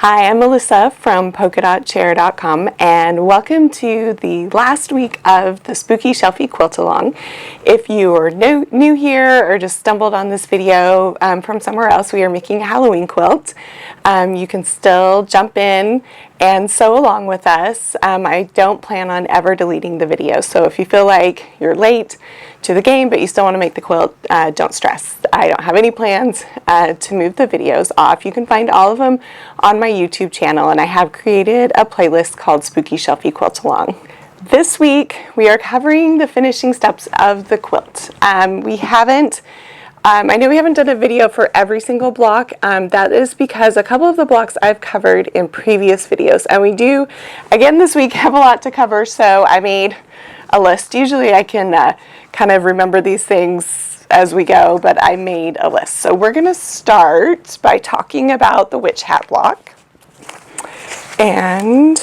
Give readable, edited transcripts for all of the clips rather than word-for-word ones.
Hi, I'm Melissa from polkadotchair.com and welcome to the last week of the Spooky Shelfie Quilt Along. If you are new here or just stumbled on this video from somewhere else, we are making a Halloween quilt. You can still jump in and sew along with us. I don't plan on ever deleting the video, so if you feel like you're late to the game but you still want to make the quilt, don't stress. I don't have any plans to move the videos off. You can find all of them on my YouTube channel, and I have created a playlist called Spooky Shelfie Quilt Along. This week we are covering the finishing steps of the quilt. I know we haven't done a video for every single block. That is because a couple of the blocks I've covered in previous videos, and we do, again this week, have a lot to cover, so I made a list. Usually I can kind of remember these things as we go, but I made a list. So we're going to start by talking about the witch hat block. And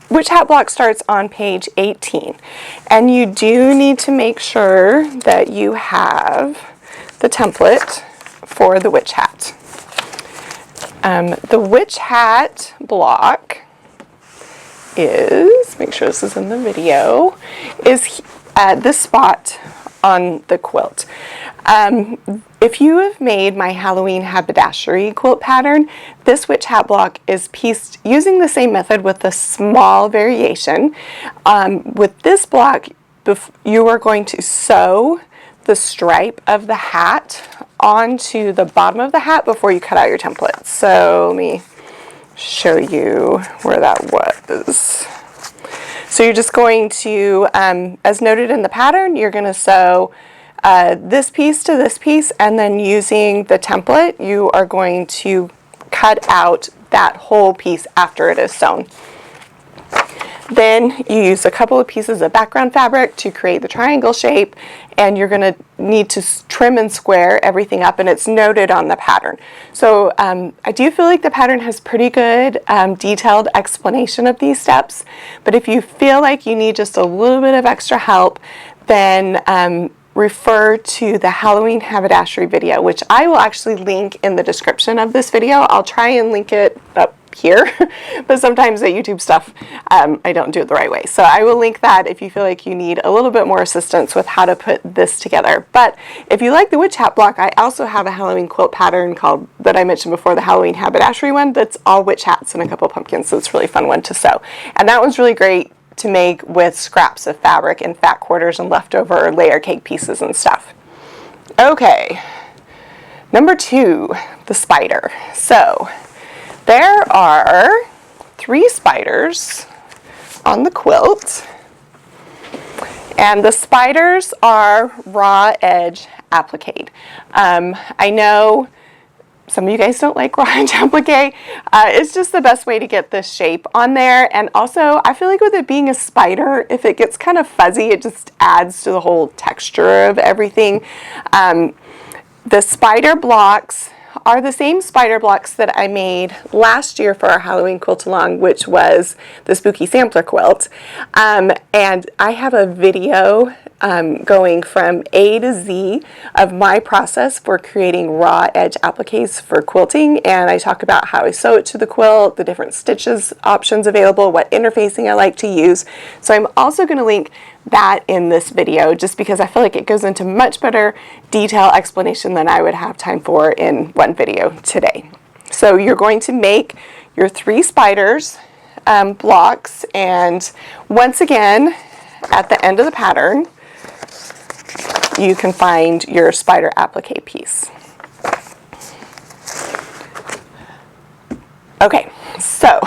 witch hat block starts on page 18. And you do need to make sure that you have the template for the witch hat. The witch hat block is, make sure this is in the video, is at this spot on the quilt. If you have made my Halloween haberdashery quilt pattern, this witch hat block is pieced using the same method with a small variation. With this block, you are going to sew the stripe of the hat onto the bottom of the hat before you cut out your template. So let me show you where that was. So you're just going to, as noted in the pattern, you're going to sew this piece to this piece, and then using the template, you are going to cut out that whole piece after it is sewn. Then you use a couple of pieces of background fabric to create the triangle shape, and you're going to need to trim and square everything up, and it's noted on the pattern. So I do feel like the pattern has pretty good detailed explanation of these steps, but if you feel like you need just a little bit of extra help, then refer to the Halloween haberdashery video, which I will actually link in the description of this video. I'll try and link it up here, but sometimes the YouTube stuff, I don't do it the right way. So I will link that if you feel like you need a little bit more assistance with how to put this together. But if you like the witch hat block, I also have a Halloween quilt pattern called, that I mentioned before, the Halloween haberdashery one, that's all witch hats and a couple pumpkins, so it's a really fun one to sew. And that one's really great to make with scraps of fabric and fat quarters and leftover layer cake pieces and stuff. Okay, number 2, the spider. So there are 3 spiders on the quilt, and the spiders are raw edge applique. I know some of you guys don't like raw edge applique. It's just the best way to get this shape on there, and also I feel like with it being a spider, if it gets kind of fuzzy, it just adds to the whole texture of everything. The spider blocks are the same spider blocks that I made last year for our Halloween quilt along, which was the Spooky Sampler quilt. And I have a video going from A to Z of my process for creating raw edge appliques for quilting, and I talk about how I sew it to the quilt, the different stitches options available, what interfacing I like to use. So I'm also going to link that in this video, just because I feel like it goes into much better detail explanation than I would have time for in one video today. So you're going to make your 3 spiders blocks, and once again at the end of the pattern you can find your spider applique piece. Okay, so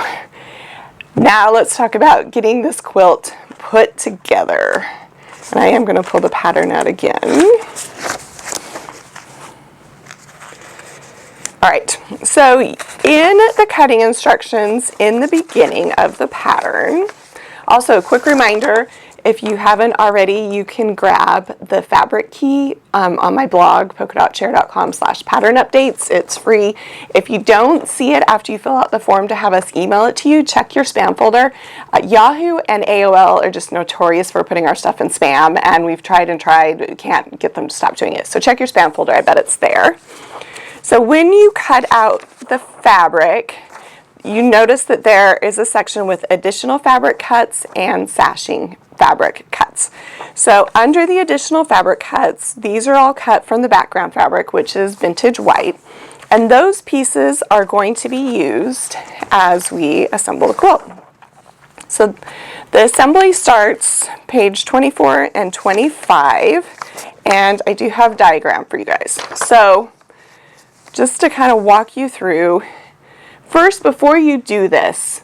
now let's talk about getting this quilt put together. And I am going to pull the pattern out again. All right, so in the cutting instructions in the beginning of the pattern, also a quick reminder, if you haven't already, you can grab the fabric key on my blog, polkadotchair.com/pattern updates. It's free. If you don't see it after you fill out the form to have us email it to you, check your spam folder. Yahoo and AOL are just notorious for putting our stuff in spam, and we've tried and tried, can't get them to stop doing it. So check your spam folder, I bet it's there. So when you cut out the fabric, you notice that there is a section with additional fabric cuts and sashing fabric cuts. So under the additional fabric cuts, these are all cut from the background fabric, which is vintage white. And those pieces are going to be used as we assemble the quilt. So the assembly starts page 24 and 25, and I do have a diagram for you guys. So just to kind of walk you through, first, before you do this,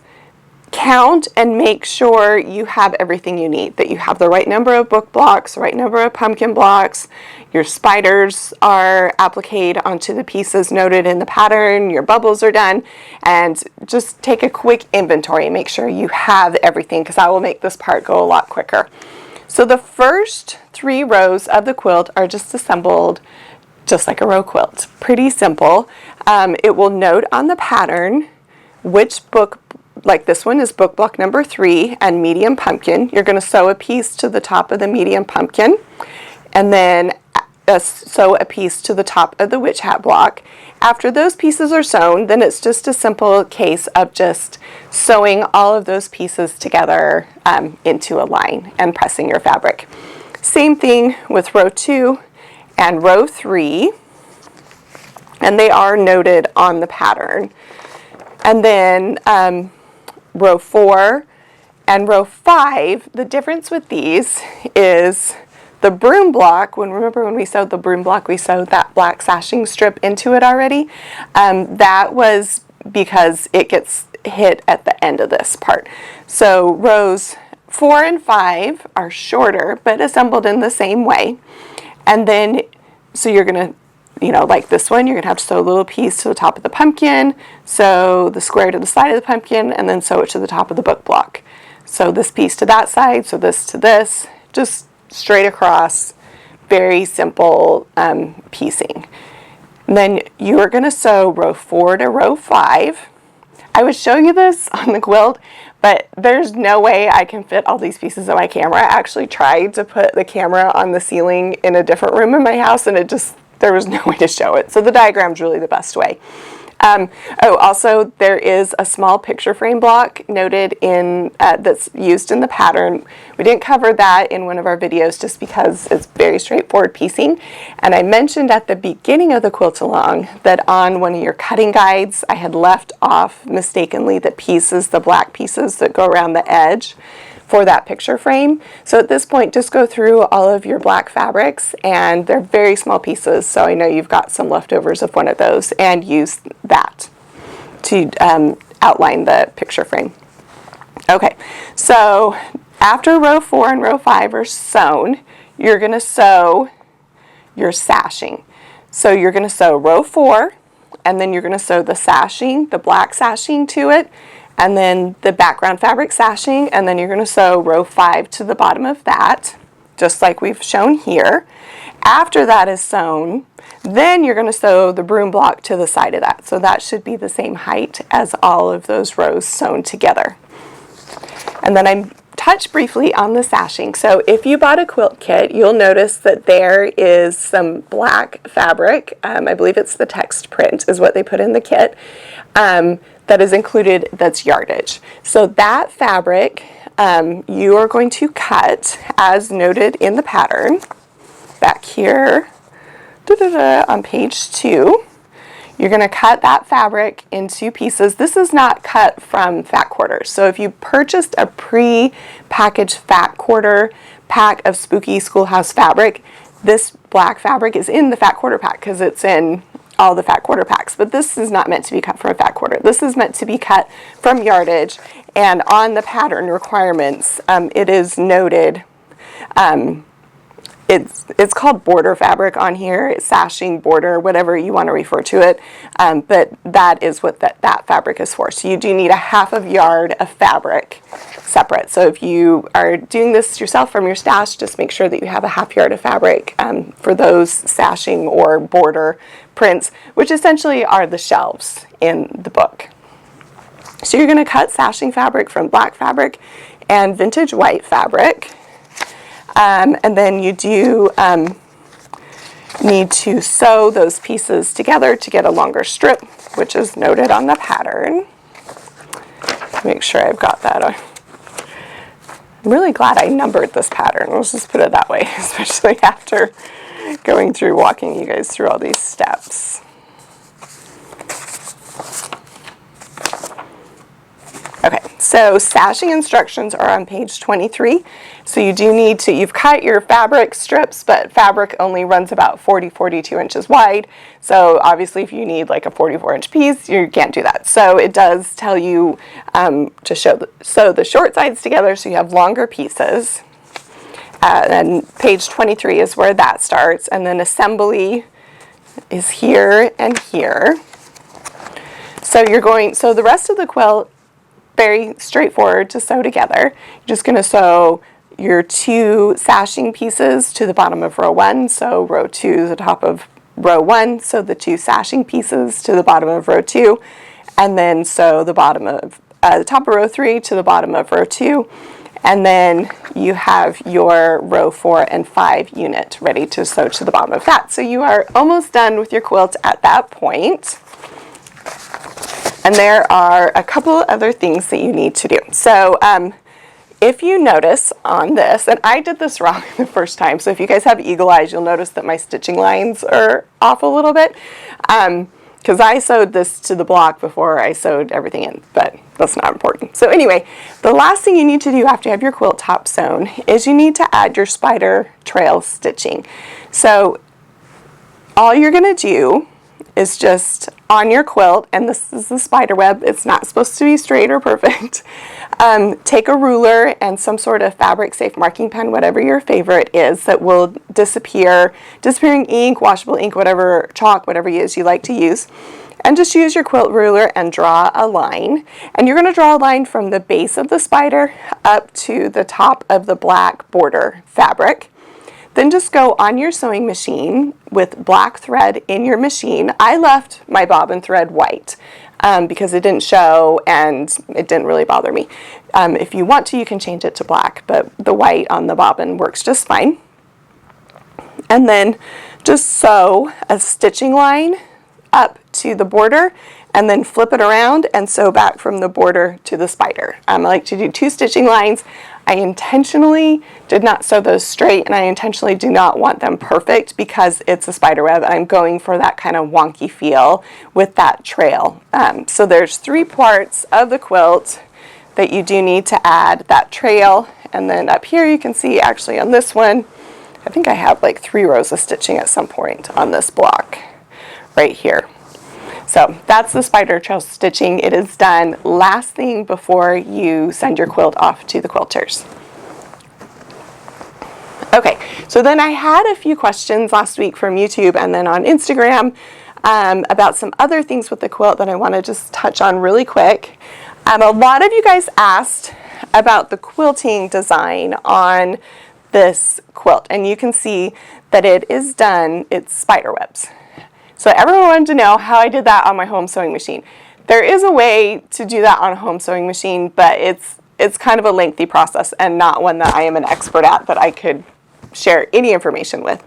count and make sure you have everything you need, that you have the right number of book blocks, the right number of pumpkin blocks, your spiders are appliqued onto the pieces noted in the pattern, your bubbles are done, and just take a quick inventory and make sure you have everything, because that will make this part go a lot quicker. So the first 3 rows of the quilt are just assembled just like a row quilt. Pretty simple. It will note on the pattern which book, like this one is book block number 3 and medium pumpkin. You're going to sew a piece to the top of the medium pumpkin, and then sew a piece to the top of the witch hat block. After those pieces are sewn, then it's just a simple case of just sewing all of those pieces together into a line and pressing your fabric. Same thing with row 2 and row 3, and they are noted on the pattern. And then row 4 and row 5, the difference with these is the broom block. Remember when we sewed the broom block, we sewed that black sashing strip into it already. That was because it gets hit at the end of this part. So rows 4 and 5 are shorter, but assembled in the same way. And then, so you're going to, like this one, you're going to have to sew a little piece to the top of the pumpkin, sew the square to the side of the pumpkin, and then sew it to the top of the book block. Sew this piece to that side, sew this to this, just straight across, very simple piecing. And then you are going to sew row 4 to row 5. I was showing you this on the quilt, but there's no way I can fit all these pieces on my camera. I actually tried to put the camera on the ceiling in a different room in my house, and there was no way to show it. So the diagram's really the best way. Also, there is a small picture frame block noted in that's used in the pattern. We didn't cover that in one of our videos just because it's very straightforward piecing. And I mentioned at the beginning of the quilt along that on one of your cutting guides, I had left off mistakenly the black pieces that go around the edge for that picture frame. So at this point, just go through all of your black fabrics, and they're very small pieces, so I know you've got some leftovers of one of those, and use that to outline the picture frame. Okay, so after row 4 and row 5 are sewn, you're going to sew your sashing. So you're going to sew row 4, and then you're going to sew the sashing, the black sashing to it, and then the background fabric sashing, and then you're going to sew row 5 to the bottom of that, just like we've shown here. After that is sewn, then you're going to sew the broom block to the side of that. So that should be the same height as all of those rows sewn together. And then I touched briefly on the sashing. So if you bought a quilt kit, you'll notice that there is some black fabric. I believe it's the text print is what they put in the kit. That is included, that's yardage. So that fabric you are going to cut as noted in the pattern back here on page 2. You're going to cut that fabric into pieces. This is not cut from fat quarters. So if you purchased a pre-packaged fat quarter pack of Spooky Schoolhouse fabric, this black fabric is in the fat quarter pack because it's in all the fat quarter packs, but this is not meant to be cut from a fat quarter. This is meant to be cut from yardage, and on the pattern requirements, it is noted, it's called border fabric on here. It's sashing, border, whatever you want to refer to it, but that is what that fabric is for. So you do need a half of yard of fabric separate. So if you are doing this yourself from your stash, just make sure that you have a half yard of fabric for those sashing or border prints, which essentially are the shelves in the book. So you're going to cut sashing fabric from black fabric and vintage white fabric. And then you do need to sew those pieces together to get a longer strip, which is noted on the pattern. Make sure I've got that. I'm really glad I numbered this pattern. Let's just put it that way, especially after going through, walking you guys through all these steps. Okay, so sashing instructions are on page 23. So you do need to, you've cut your fabric strips, but fabric only runs about 42 inches wide. So obviously if you need like a 44-inch piece, you can't do that. So it does tell you to sew the short sides together so you have longer pieces. And page 23 is where that starts. And then assembly is here and here. So so the rest of the quilt, very straightforward to sew together. You're just going to sew your 2 sashing pieces to the bottom of row 1. So row 2 to the top of row 1. So the 2 sashing pieces to the bottom of row 2. And then sew the bottom of the top of row 3 to the bottom of row 2. And then you have your row 4 and 5 unit ready to sew to the bottom of that. So you are almost done with your quilt at that point. And there are a couple other things that you need to do. So if you notice on this, and I did this wrong the first time, so if you guys have eagle eyes, you'll notice that my stitching lines are off a little bit, because I sewed this to the block before I sewed everything in, but that's not important. So anyway, the last thing you need to do after you have your quilt top sewn is you need to add your spider trail stitching. So all you're going to do is just on your quilt, and this is the spider web, it's not supposed to be straight or perfect, take a ruler and some sort of fabric safe marking pen, whatever your favorite is, that will disappearing ink, washable ink, whatever, chalk, whatever it is you like to use, and just use your quilt ruler and draw a line. And you're going to draw a line from the base of the spider up to the top of the black border fabric. Then just go on your sewing machine with black thread in your machine. I left my bobbin thread white because it didn't show and it didn't really bother me. If you want to, you can change it to black, but the white on the bobbin works just fine. And then just sew a stitching line up to the border and then flip it around and sew back from the border to the spider. I like to do 2 stitching lines. I intentionally did not sew those straight, and I intentionally do not want them perfect because it's a spider web. I'm going for that kind of wonky feel with that trail. So there's 3 parts of the quilt that you do need to add that trail. And then up here you can see actually on this one, I think I have like 3 rows of stitching at some point on this block right here. So that's the spider trail stitching. It is done last thing before you send your quilt off to the quilters. Okay, so then I had a few questions last week from YouTube and then on Instagram about some other things with the quilt that I want to just touch on really quick. A lot of you guys asked about the quilting design on this quilt, and you can see that it is done, it's spider webs. So everyone wanted to know how I did that on my home sewing machine. There is a way to do that on a home sewing machine, but it's kind of a lengthy process and not one that I am an expert at that I could share any information with.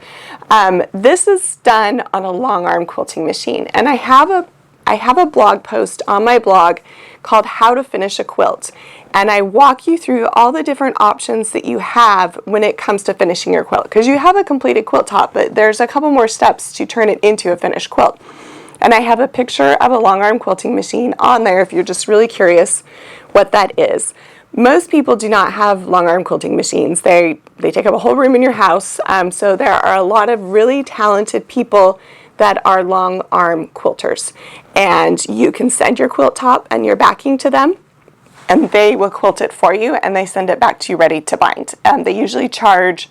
This is done on a long arm quilting machine, and I have a blog post on my blog called How to Finish a Quilt, and I walk you through all the different options that you have when it comes to finishing your quilt, because you have a completed quilt top, but there's a couple more steps to turn it into a finished quilt. And I have a picture of a long arm quilting machine on there if you're just really curious what that is. Most people do not have long arm quilting machines. They take up a whole room in your house, so there are a lot of really talented people that are long arm quilters, and you can send your quilt top and your backing to them, and they will quilt it for you, and they send it back to you ready to bind. They usually charge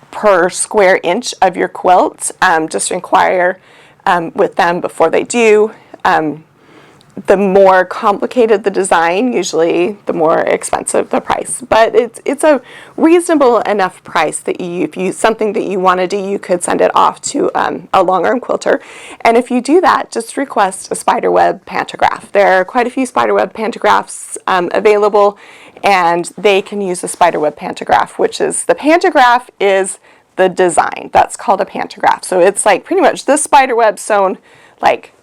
per square inch of your quilt. Just inquire with them before they do. The more complicated the design, usually the more expensive the price. But it's a reasonable enough price that if you something that you want to do, you could send it off to a long arm quilter. And if you do that, just request a spiderweb pantograph. There are quite a few spiderweb pantographs available, and they can use a spiderweb pantograph, which is the pantograph is the design. That's called a pantograph. So it's like pretty much this spider web sewn like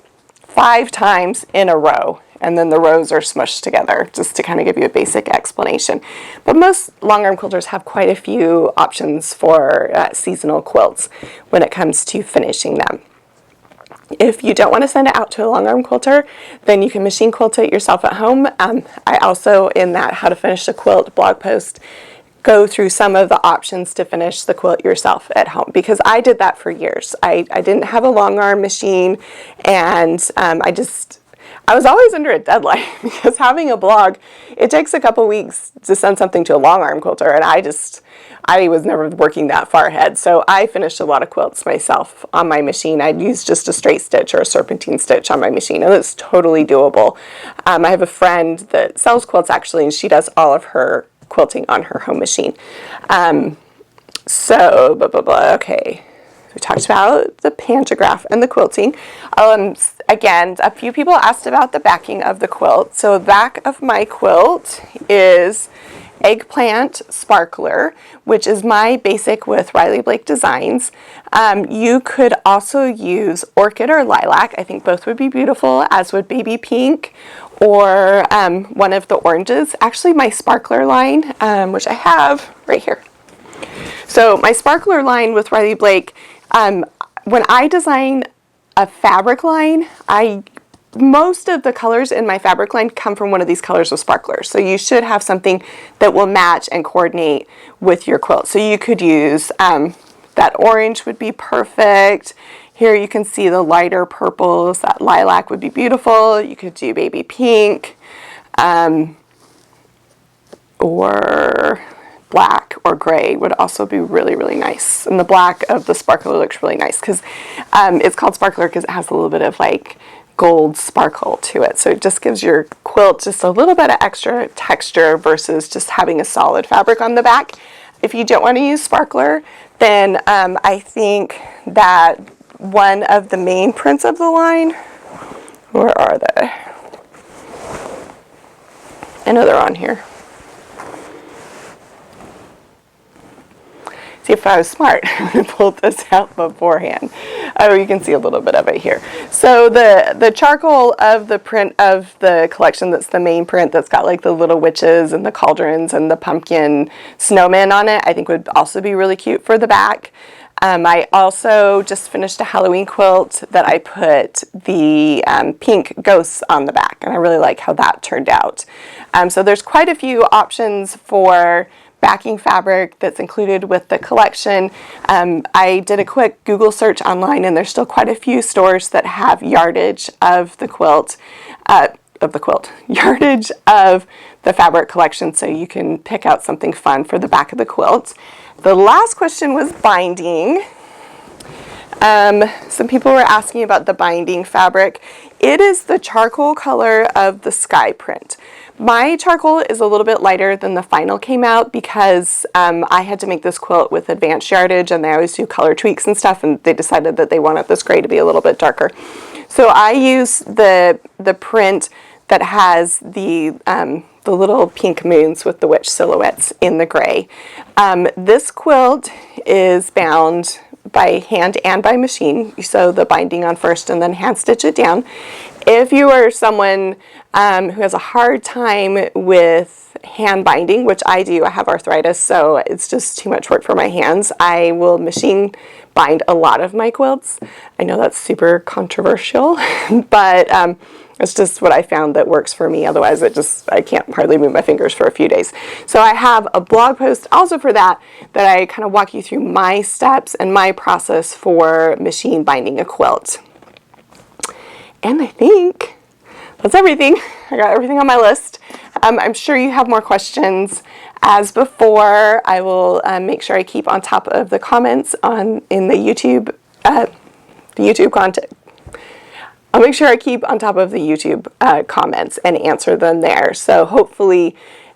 5 times in a row, and then the rows are smushed together, just to kind of give you a basic explanation. But most long arm quilters have quite a few options for seasonal quilts when it comes to finishing them. If you don't want to send it out to a long arm quilter, then you can machine quilt it yourself at home. I also, in that How to Finish a Quilt blog post, go through some of the options to finish the quilt yourself at home, because I did that for years. I didn't have a long arm machine, and I was always under a deadline because having a blog, it takes a couple weeks to send something to a long arm quilter, and I was never working that far ahead. So I finished a lot of quilts myself on my machine. I'd use just a straight stitch or a serpentine stitch on my machine, and it's totally doable. I have a friend that sells quilts actually, and she does all of her quilting on her home machine. Okay. We talked about the pantograph and the quilting. Again, a few people asked about the backing of the quilt. So the back of my quilt is Eggplant Sparkler, which is my basic with Riley Blake Designs. You could also use Orchid or Lilac. I think both would be beautiful, as would Baby Pink or one of the oranges. Actually, my Sparkler line, which I have right here. So my Sparkler line with Riley Blake, when I design a fabric line, most of the colors in my fabric line come from one of these colors of sparklers. So you should have something that will match and coordinate with your quilt. So you could use that orange would be perfect. Here you can see the lighter purples. That lilac would be beautiful. You could do baby pink, or black or gray would also be really, really nice. And the black of the sparkler looks really nice because it's called sparkler because it has a little bit of like gold sparkle to it. So it just gives your quilt just a little bit of extra texture versus just having a solid fabric on the back. If you don't want to use sparkler, then I think that one of the main prints of the line, where are they? I know they're on here. See, if I was smart, I would have pulled this out beforehand. Oh, you can see a little bit of it here. So the charcoal of the print of the collection, that's the main print, that's got like the little witches and the cauldrons and the pumpkin snowmen on it, I think would also be really cute for the back. I also just finished a Halloween quilt that I put the pink ghosts on the back, and I really like how that turned out. So there's quite a few options for backing fabric that's included with the collection. I did a quick Google search online, and there's still quite a few stores that have yardage of the quilt, yardage of the fabric collection, so you can pick out something fun for the back of the quilt. The last question was binding. Some people were asking about the binding fabric. It is the charcoal color of the sky print. My charcoal is a little bit lighter than the final came out because I had to make this quilt with advanced yardage, and they always do color tweaks and stuff, and they decided that they wanted this gray to be a little bit darker. So I use the print that has the little pink moons with the witch silhouettes in the gray. This quilt is bound by hand and by machine. You sew the binding on first and then hand stitch it down. If you are someone who has a hard time with hand binding, which I do, I have arthritis, so it's just too much work for my hands, I will machine bind a lot of my quilts. I know that's super controversial, but it's just what I found that works for me. Otherwise, I can't hardly move my fingers for a few days. So I have a blog post also for that I kind of walk you through my steps and my process for machine binding a quilt. And I think that's everything. I got everything on my list. I'm sure you have more questions. As before, I will make sure I keep on top of the comments in the YouTube content. I'll make sure I keep on top of the YouTube comments and answer them there. So hopefully,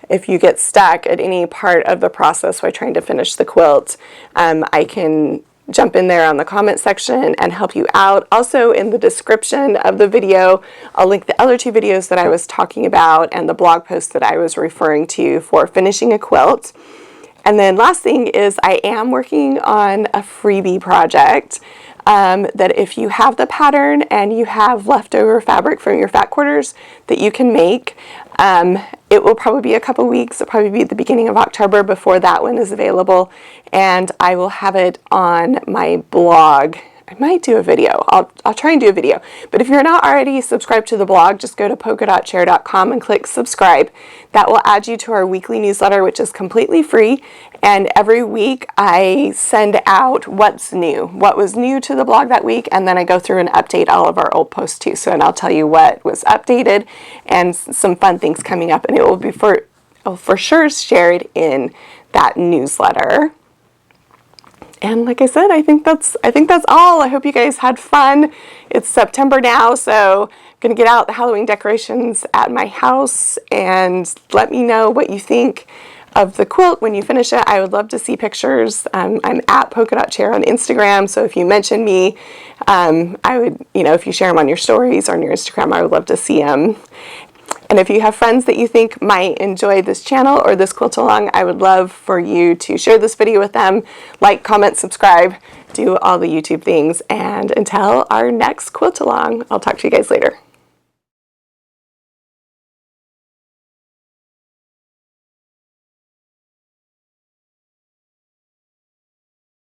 if you get stuck at any part of the process while trying to finish the quilt, I can jump in there on the comment section and help you out. Also, in the description of the video, I'll link the other 2 videos that I was talking about and the blog post that I was referring to for finishing a quilt. And then last thing is I am working on a freebie project that if you have the pattern and you have leftover fabric from your fat quarters that you can make. It will probably be a couple weeks. It'll probably be at the beginning of October before that one is available, and I will have it on my blog. I might do a video. I'll try and do a video. But if you're not already subscribed to the blog, just go to polkadotchair.com and click subscribe. That will add you to our weekly newsletter, which is completely free. And every week I send out what's new, what was new to the blog that week, and then I go through and update all of our old posts too. So, and I'll tell you what was updated and some fun things coming up, and it will be for sure shared in that newsletter. And like I said, I think that's all. I hope you guys had fun. It's September now, so I'm gonna get out the Halloween decorations at my house, and let me know what you think of the quilt when you finish it. I would love to see pictures. I'm at Polka Dot Chair on Instagram, so if you mention me, I would, if you share them on your stories or on your Instagram, I would love to see them. And if you have friends that you think might enjoy this channel or this quilt along, I would love for you to share this video with them, like, comment, subscribe, do all the YouTube things. And until our next quilt along, I'll talk to you guys later.